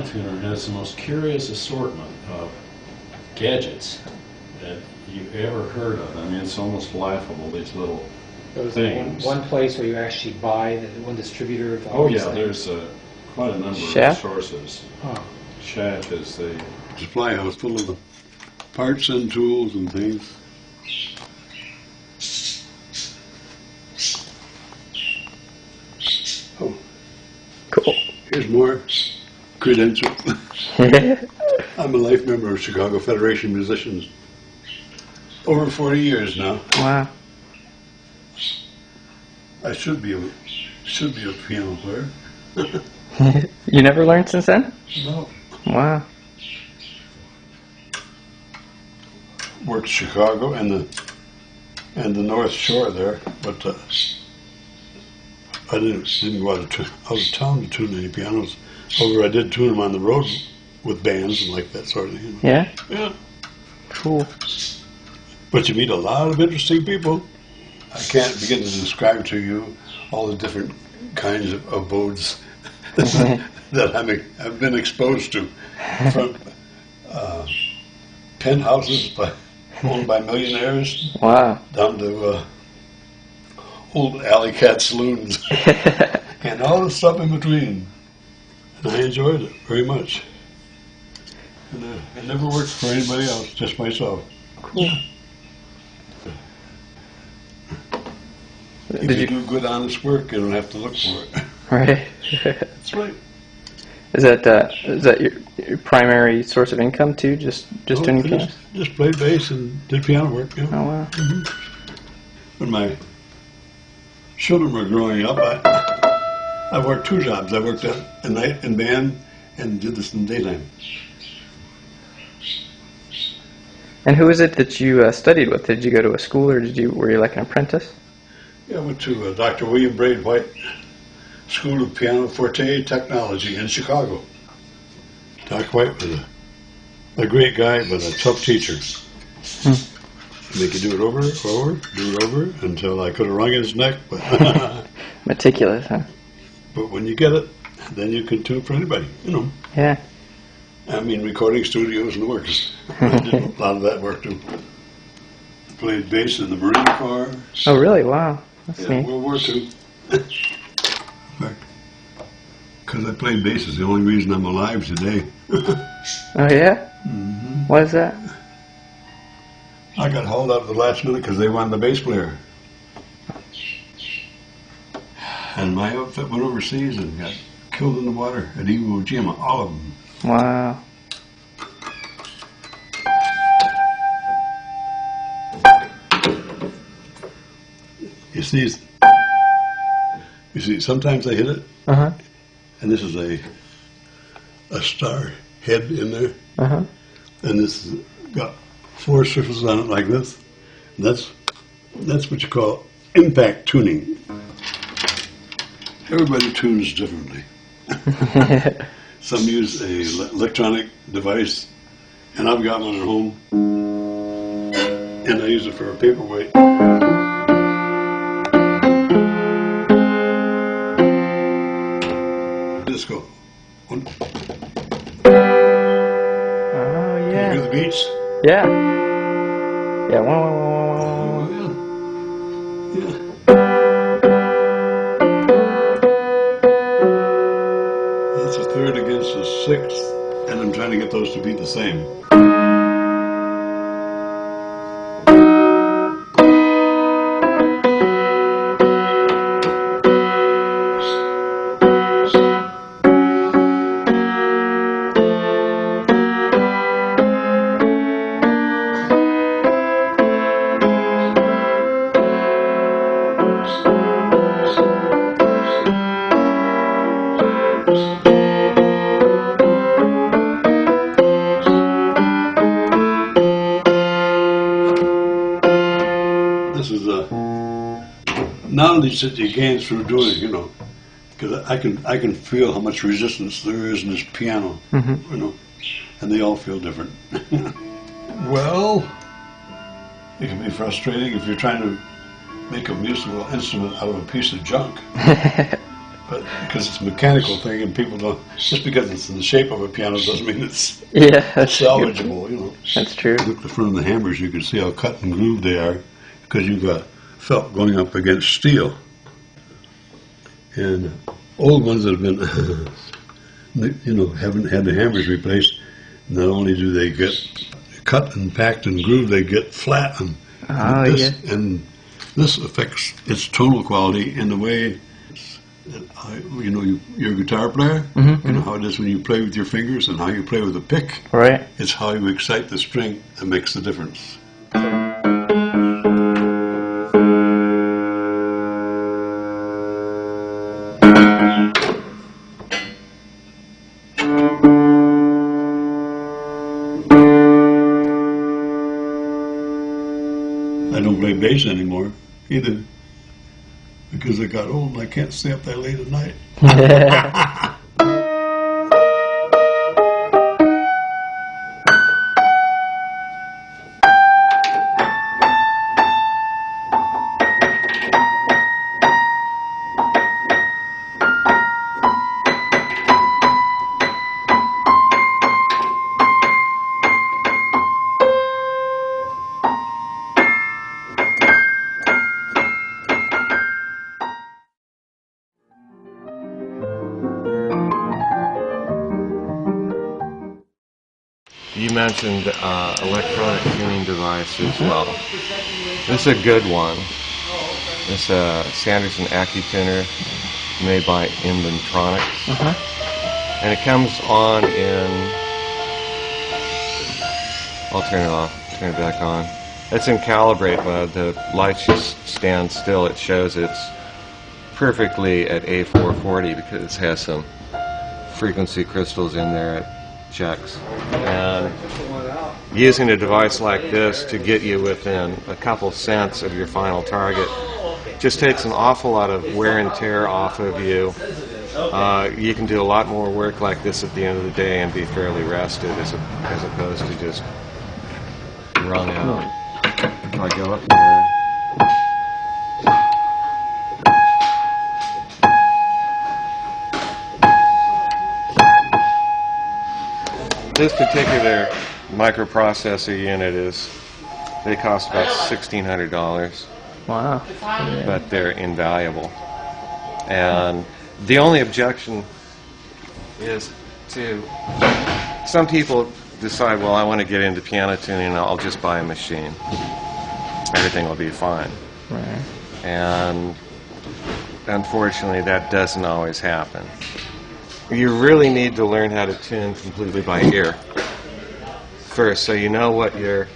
tuner has the most curious assortment of gadgets that you ever heard of. I mean, it's almost laughable, these little things. One place where you actually buy, one distributor of all Oh these yeah, things. there's quite a number Chef? of sources. Huh. Chef is the... Supply house full of the parts and tools and things. Oh, Cool. here's more credentials. I'm a life member of Chicago Federation of Musicians. Over 40 years now. Wow. I should be a piano player. You never learned since then? No. Wow. Worked Chicago and the North Shore there, but I didn't go out of town to tune any pianos. However, I did tune them on the road with bands and like that sort of thing. Yeah? Yeah. Cool. But you meet a lot of interesting people. I can't begin to describe to you all the different kinds of abodes that I've been exposed to, from penthouses owned by millionaires Wow. down to old alley cat saloons and all the stuff in between. And I enjoyed it very much. And I never worked for anybody else, just myself. Cool. If you do good, honest work, you don't have to look for it. Right. That's right. Is that your primary source of income too? Just tuning I pianos? just played bass and did piano work. Yeah. Oh wow. When my children were growing up, I worked two jobs. I worked at night in band and did this in the daytime. And who is it that you studied with? Did you go to a school, or were you like an apprentice? Yeah, I went to Dr. William Braithwaite School of Piano Forte Technology in Chicago. Doc White was a great guy, but a tough teacher. Make you do it over, do it over, until I could have wrung his neck. But, Meticulous, huh? but when you get it, then you can tune for anybody, you know. Yeah. I mean, recording studios and the works. I did a lot of that work too. Played bass in the Marine Corps. Oh really? Wow. That's Yeah, neat. World War II. Because I played bass is the only reason I'm alive today. Oh yeah? Mm-hmm. What is that? I got hauled out at the last minute because they wanted the bass player. And my outfit went overseas and got killed in the water at Iwo Jima, all of them. Wow. You see, sometimes I hit it, Uh-huh. and this is a star head in there, Uh-huh. and this has got four surfaces on it like this. And that's what you call impact tuning. Everybody tunes differently. Some use a electronic device, and I've got one at home, and I use it for a paperweight. Let's go. One. Oh Can you yeah. hear the beats? Yeah. Yeah. Wow. Oh, yeah. That's a third against a sixth, and I'm trying to get those to be the same. This is a knowledge that you gain through doing, you know, because I can feel how much resistance there is in this piano, you know, and they all feel different. Well, it can be frustrating if you're trying to make a musical instrument out of a piece of junk. but because it's a mechanical thing and people don't, just because it's in the shape of a piano doesn't mean it's Yeah, that's salvageable, you know. That's true. Look at the front of the hammers, you can see how cut and grooved they are because you've got felt going up against steel. And old ones that have been, you know, haven't had the hammers replaced, not only do they get cut and packed and grooved, they get flat. And, and this affects its tonal quality in the way, you know, you're a guitar player, you know how it is when you play with your fingers and how you play with a pick. Right. It's how you excite the string that makes the difference. I don't play bass anymore either because I got old and I can't stay up that late at night. You mentioned electronic tuning devices. Well, this is a good one. It's a Sanderson AccuTuner made by Inventronics. And it comes on in... I'll turn it off, turn it back on. It's in calibrate mode. The lights just stand still. It shows it's perfectly at A440 because it has some frequency crystals in there. It checks. And using a device like this to get you within a couple cents of your final target just takes an awful lot of wear and tear off of you. You can do a lot more work like this at the end of the day and be fairly rested as opposed to just run out. If I go up here, this particular microprocessor unit they cost about $1,600. Wow. But they're invaluable. And the only objection is to some people decide, well, I want to get into piano tuning, I'll just buy a machine. Everything will be fine. Right. And unfortunately, that doesn't always happen. You really need to learn how to tune completely by ear first, so you know what you're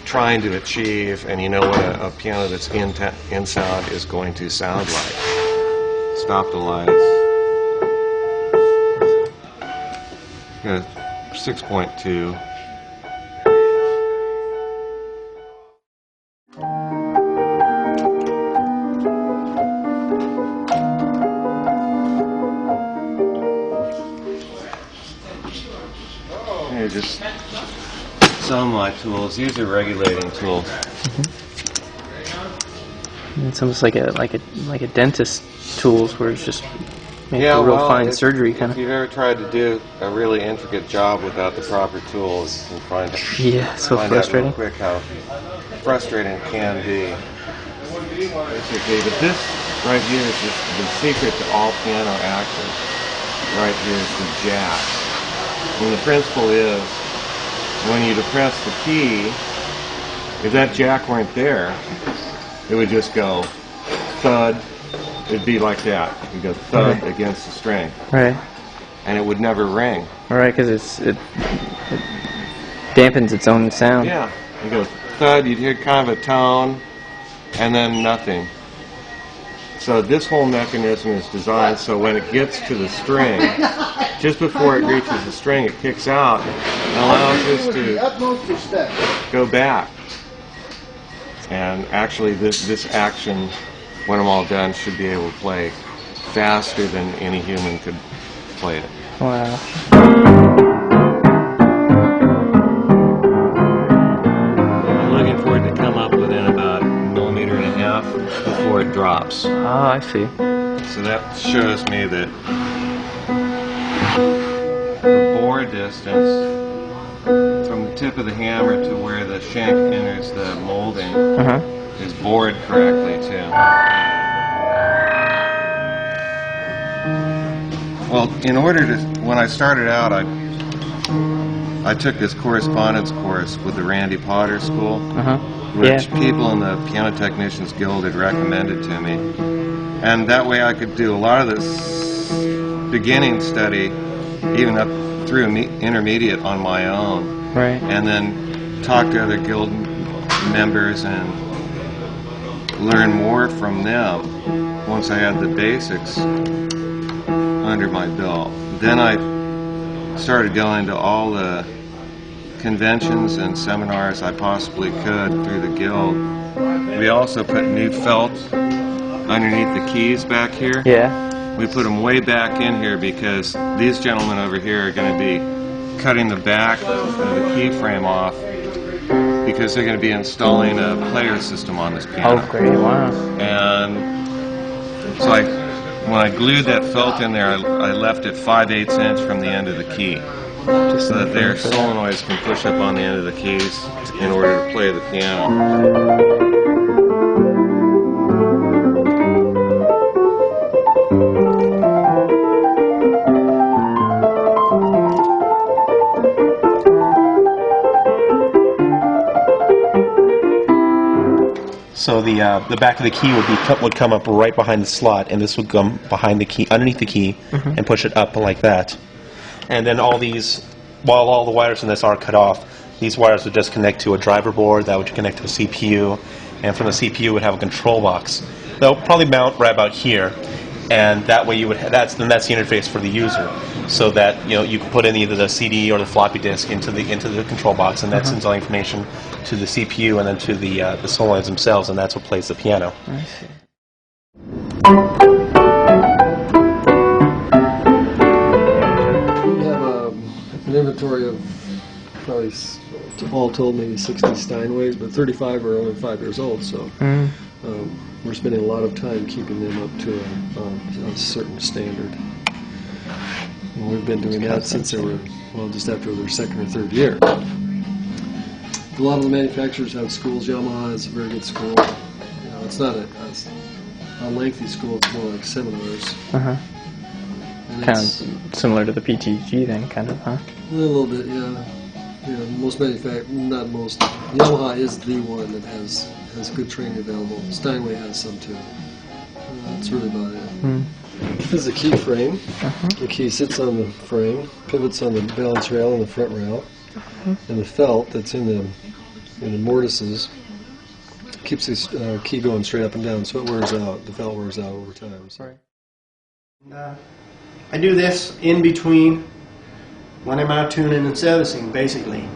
trying to achieve, and you know what a piano that's in sound is going to sound like. Stop the lights. Good. 6.2. Here, just some of my tools. These are regulating tools. It's almost like a dentist tools where it's just make Yeah, a real well, fine surgery kind If of. you've ever tried to do a really intricate job without the proper tools, you can Yeah, so find frustrating. out real quick how frustrating it can be. Basically, but this right here is the secret to all piano action. Right here is the jack. And the principle is, when you depress the key, if that jack weren't there, it would just go thud. It'd be like that. It'd go thud against the string. Right. And it would never ring. Right, because it dampens its own sound. Yeah. You go thud, you'd hear kind of a tone, and then nothing. So this whole mechanism is designed so when it gets to the string, just before it reaches the string, it kicks out and allows us to go back. And actually this action, when I'm all done, should be able to play faster than any human could play it. Wow. I'm looking for it to come up within about 1.5 millimeters before it drops. Oh, I see. So that shows me that the bore distance from the tip of the hammer to where the shank enters the molding is bored correctly too. Well, in order to, when I started out, I took this correspondence course with the Randy Potter School, which people in the Piano Technicians Guild had recommended to me. And that way I could do a lot of this beginning study, even up through intermediate on my own. Right. And then talk to other guild members and learn more from them once I had the basics under my belt. Then I started going to all the conventions and seminars I possibly could through the guild. We also put new felt underneath the keys back here. Yeah. We put them way back in here because these gentlemen over here are going to be cutting the back of the key frame off because they're going to be installing a player system on this piano. Oh, great. Wow. And so when I glued that felt in there, I left it 5/8 inch from the end of the key, so that their solenoids can push up on the end of the keys in order to play the piano. So the back of the key would come up right behind the slot, and this would come behind the key, underneath the key, and push it up like that. And then all these, while all the wires in this are cut off, these wires would just connect to a driver board that would connect to a CPU, and from the CPU would have a control box. They'll probably mount right about here, and that way you would that's the interface for the user, so that you can put in either the CD or the floppy disk into the control box, and that sends all information to the CPU and then to the solenoids themselves, and that's what plays the piano. I see. We have an inventory of probably all told maybe 60 Steinways, but 35 are only 5 years old, so we're spending a lot of time keeping them up to a certain standard. And we've been doing that since they were, just after their second or third year. A lot of the manufacturers have schools. Yamaha is a very good school. It's not a lengthy school, it's more like seminars. And Kind of similar to the PTG then, kind of, huh? A little bit, yeah. Not most. Yamaha is the one that has good training available. Steinway has some too. That's really about it. This is the key frame. The key sits on the frame, pivots on the balance rail and the front rail, and the felt that's in the mortises keeps this key going straight up and down, so it wears out. The felt wears out over time. So. I do this in between when I'm out tuning and servicing, basically.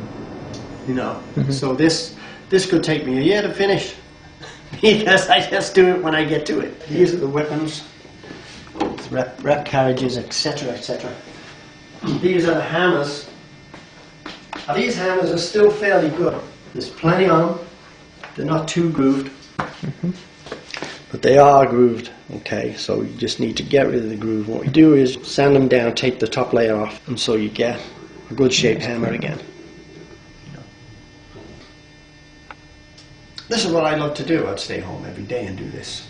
So this could take me a year to finish because I just do it when I get to it. These are the weapons, rep carriages, etc., etc. These are the hammers. Now, these hammers are still fairly good. There's plenty on them. They're not too grooved. But they are grooved, okay? So you just need to get rid of the groove. What we do is sand them down, take the top layer off, and so you get a good shaped hammer again. This is what I love to do. I'd stay home every day and do this.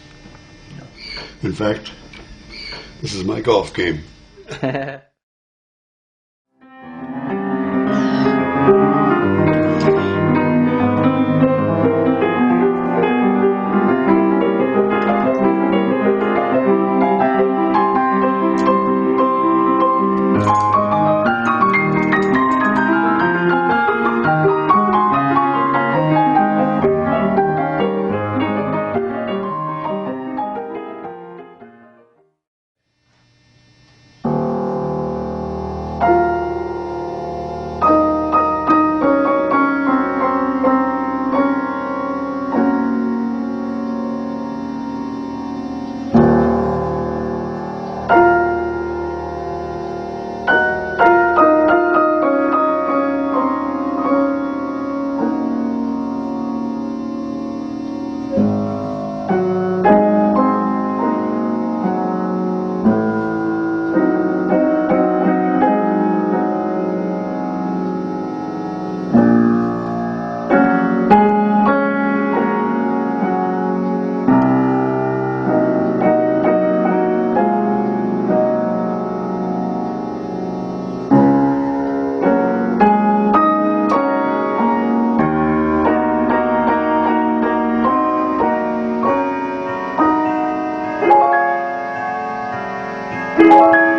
In fact, this is my golf game. you.